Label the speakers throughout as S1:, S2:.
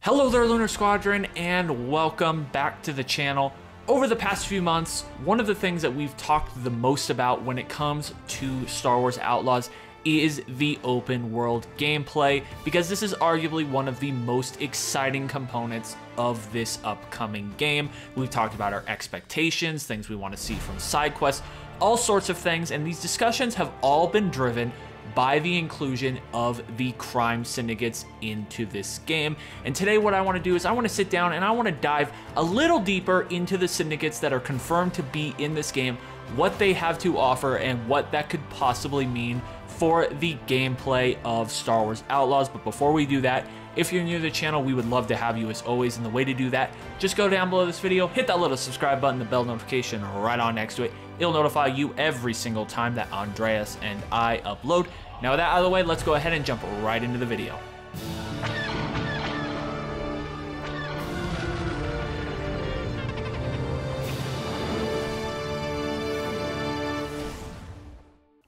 S1: Hello there, Lunar Squadron, and welcome back to the channel. Over the past few months, one of the things that we've talked the most about when it comes to Star Wars Outlaws is the open world gameplay, because this is arguably one of the most exciting components of this upcoming game. We've talked about our expectations, things we want to see from side quests, all sorts of things, and these discussions have all been driven by the inclusion of the crime syndicates into this game. And today what I want to do is I want to sit down and I want to dive a little deeper into the syndicates that are confirmed to be in this game, what they have to offer, and what that could possibly mean for the gameplay of Star Wars Outlaws. But before we do that, if you're new to the channel, we would love to have you as always, and the way to do that, just go down below this video, hit that little subscribe button, the bell notification right on next to it. It'll notify you every single time that Andreas and I upload. Now with that out of the way, let's go ahead and jump right into the video.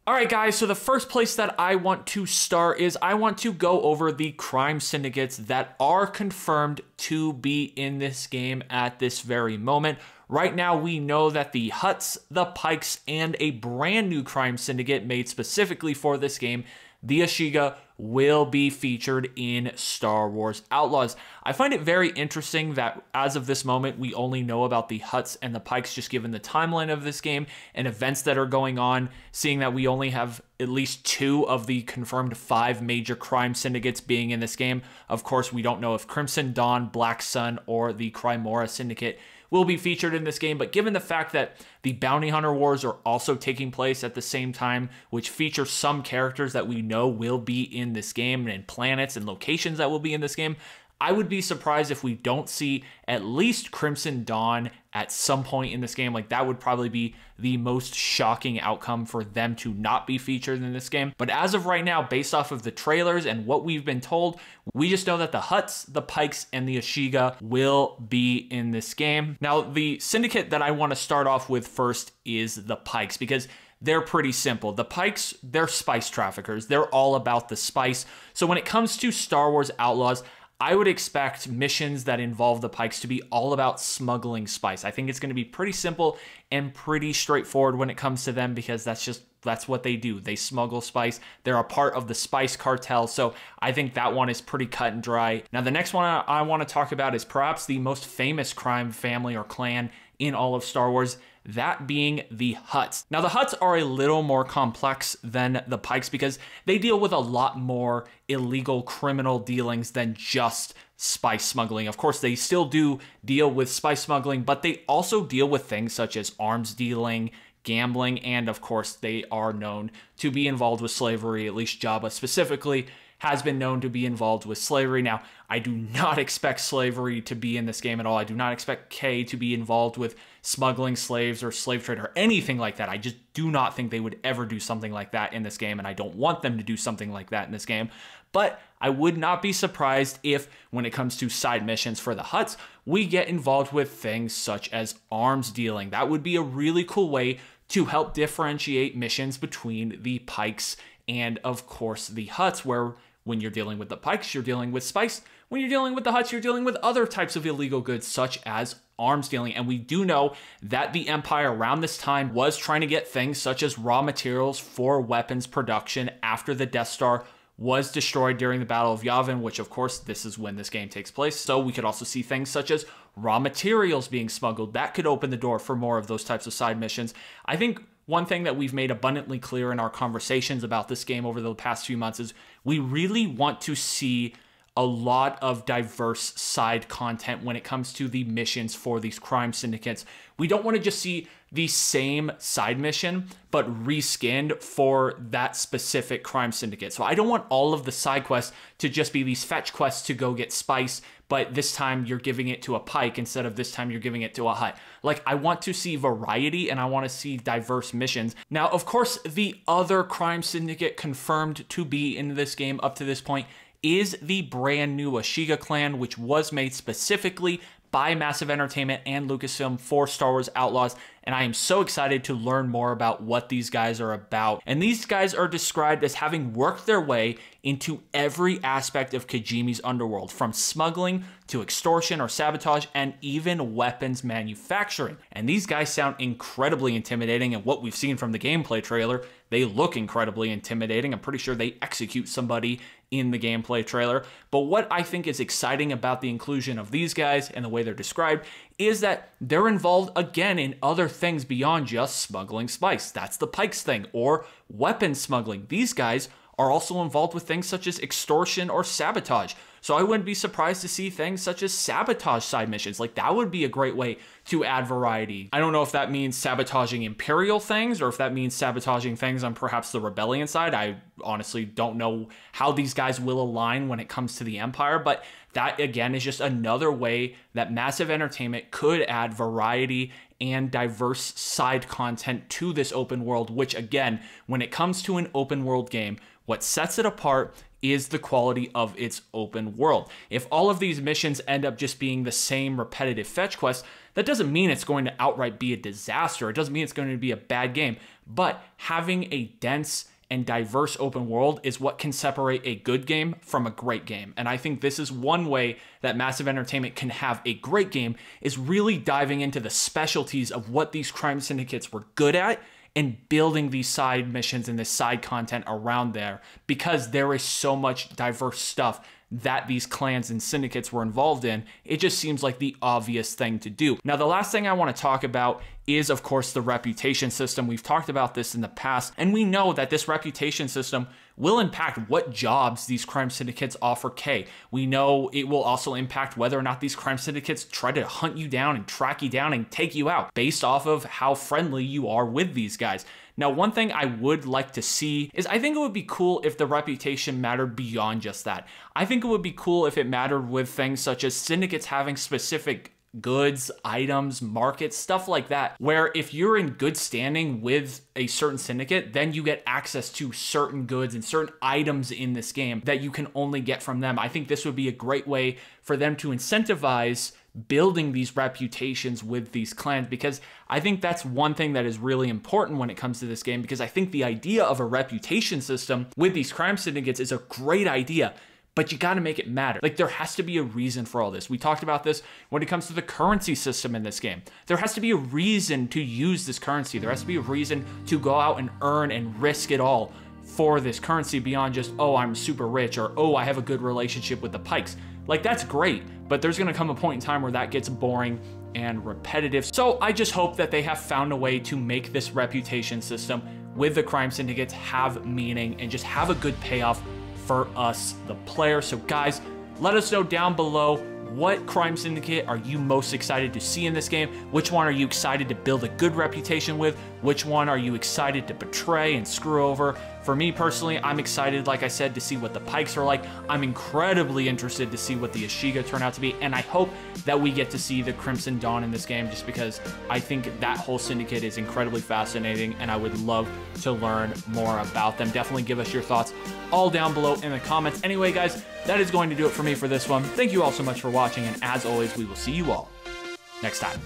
S1: Alright guys, so the first place that I want to start is I want to go over the crime syndicates that are confirmed to be in this game at this very moment. Right now, we know that the Hutts, the Pikes, and a brand new crime syndicate made specifically for this game, the Ashiga, will be featured in Star Wars Outlaws. I find it very interesting that as of this moment, we only know about the Hutts and the Pikes, just given the timeline of this game and events that are going on, seeing that we only have at least 2 of the confirmed 5 major crime syndicates being in this game. Of course, we don't know if Crimson Dawn, Black Sun, or the Crymora Syndicate will be featured in this game, but given the fact that the Bounty Hunter Wars are also taking place at the same time, which feature some characters that we know will be in this game, and planets and locations that will be in this game, I would be surprised if we don't see at least Crimson Dawn at some point in this game. Like, that would probably be the most shocking outcome for them to not be featured in this game. But as of right now, based off of the trailers and what we've been told, we just know that the Hutts, the Pikes, and the Ashiga will be in this game. Now, the syndicate that I want to start off with first is the Pikes, because they're pretty simple. The Pikes, they're spice traffickers. They're all about the spice. So when it comes to Star Wars Outlaws, I would expect missions that involve the Pikes to be all about smuggling spice. I think it's going to be pretty simple and pretty straightforward when it comes to them, because that's what they do. They smuggle spice. They're a part of the spice cartel. So I think that one is pretty cut and dry. Now, the next one I want to talk about is perhaps the most famous crime family or clan in all of Star Wars, that being the Hutts. Now, the Hutts are a little more complex than the Pikes because they deal with a lot more illegal criminal dealings than just spice smuggling. Of course, they still do deal with spice smuggling, but they also deal with things such as arms dealing, gambling, and of course, they are known to be involved with slavery. At least Jabba specifically has been known to be involved with slavery. Now, I do not expect slavery to be in this game at all. I do not expect Kay to be involved with smuggling slaves or slave trade or anything like that. I just do not think they would ever do something like that in this game, and I don't want them to do something like that in this game. But I would not be surprised if, when it comes to side missions for the Hutts, we get involved with things such as arms dealing. That would be a really cool way to help differentiate missions between the Pikes and, of course, the Hutts, where when you're dealing with the Pikes, you're dealing with spice. When you're dealing with the Hutts, you're dealing with other types of illegal goods, such as arms dealing. And we do know that the Empire around this time was trying to get things such as raw materials for weapons production after the Death Star was destroyed during the Battle of Yavin, which, of course, this is when this game takes place. So we could also see things such as raw materials being smuggled. That could open the door for more of those types of side missions. I think one thing that we've made abundantly clear in our conversations about this game over the past few months is we really want to see a lot of diverse side content when it comes to the missions for these crime syndicates. We don't want to just see the same side mission, but reskinned for that specific crime syndicate. So I don't want all of the side quests to just be these fetch quests to go get spice, but this time you're giving it to a Pike instead of this time you're giving it to a Hutt. Like, I want to see variety and I want to see diverse missions. Now, of course, the other crime syndicate confirmed to be in this game up to this point is the brand new Ashiga clan, which was made specifically by Massive Entertainment and Lucasfilm for Star Wars Outlaws, and I am so excited to learn more about what these guys are about. And these guys are described as having worked their way into every aspect of Kijimi's underworld, from smuggling to extortion or sabotage and even weapons manufacturing. And these guys sound incredibly intimidating, and what we've seen from the gameplay trailer, they look incredibly intimidating. I'm pretty sure they execute somebody in the gameplay trailer. But what I think is exciting about the inclusion of these guys and the way they're described is that they're involved again in other things beyond just smuggling spice. That's the Pikes thing, or weapon smuggling. These guys are also involved with things such as extortion or sabotage. So I wouldn't be surprised to see things such as sabotage side missions. Like, that would be a great way to add variety. I don't know if that means sabotaging Imperial things or if that means sabotaging things on perhaps the Rebellion side. I honestly don't know how these guys will align when it comes to the Empire, but that again is just another way that Massive Entertainment could add variety and diverse side content to this open world, which again, when it comes to an open world game, what sets it apart is the quality of its open world. If all of these missions end up just being the same repetitive fetch quests, that doesn't mean it's going to outright be a disaster. It doesn't mean it's going to be a bad game, but having a dense and diverse open world is what can separate a good game from a great game. And I think this is one way that Massive Entertainment can have a great game, is really diving into the specialties of what these crime syndicates were good at and building these side missions and this side content around there, because there is so much diverse stuff that these clans and syndicates were involved in. It just seems like the obvious thing to do. Now, the last thing I want to talk about is, of course, the reputation system. We've talked about this in the past, and we know that this reputation system will impact what jobs these crime syndicates offer K. We know it will also impact whether or not these crime syndicates try to hunt you down and track you down and take you out based off of how friendly you are with these guys. Now, one thing I would like to see is, I think it would be cool if the reputation mattered beyond just that. I think it would be cool if it mattered with things such as syndicates having specific goods, items, markets, stuff like that, where if you're in good standing with a certain syndicate, then you get access to certain goods and certain items in this game that you can only get from them. I think this would be a great way for them to incentivize building these reputations with these clans, because I think that's one thing that is really important when it comes to this game, because I think the idea of a reputation system with these crime syndicates is a great idea, but you got to make it matter. Like, there has to be a reason for all this. We talked about this when it comes to the currency system in this game. There has to be a reason to use this currency. There has to be a reason to go out and earn and risk it all for this currency beyond just, oh, I'm super rich, or, oh, I have a good relationship with the Pikes. Like, that's great, but there's going to come a point in time where that gets boring and repetitive. So I just hope that they have found a way to make this reputation system with the crime syndicates have meaning and just have a good payoff for us, the player. So guys, let us know down below, what crime syndicate are you most excited to see in this game? Which one are you excited to build a good reputation with? Which one are you excited to betray and screw over? For me personally, I'm excited, like I said, to see what the Pikes are like. I'm incredibly interested to see what the Ashiga turn out to be, and I hope that we get to see the Crimson Dawn in this game, just because I think that whole syndicate is incredibly fascinating, and I would love to learn more about them. Definitely give us your thoughts all down below in the comments. Anyway, guys, that is going to do it for me for this one. Thank you all so much for watching, and as always, we will see you all next time.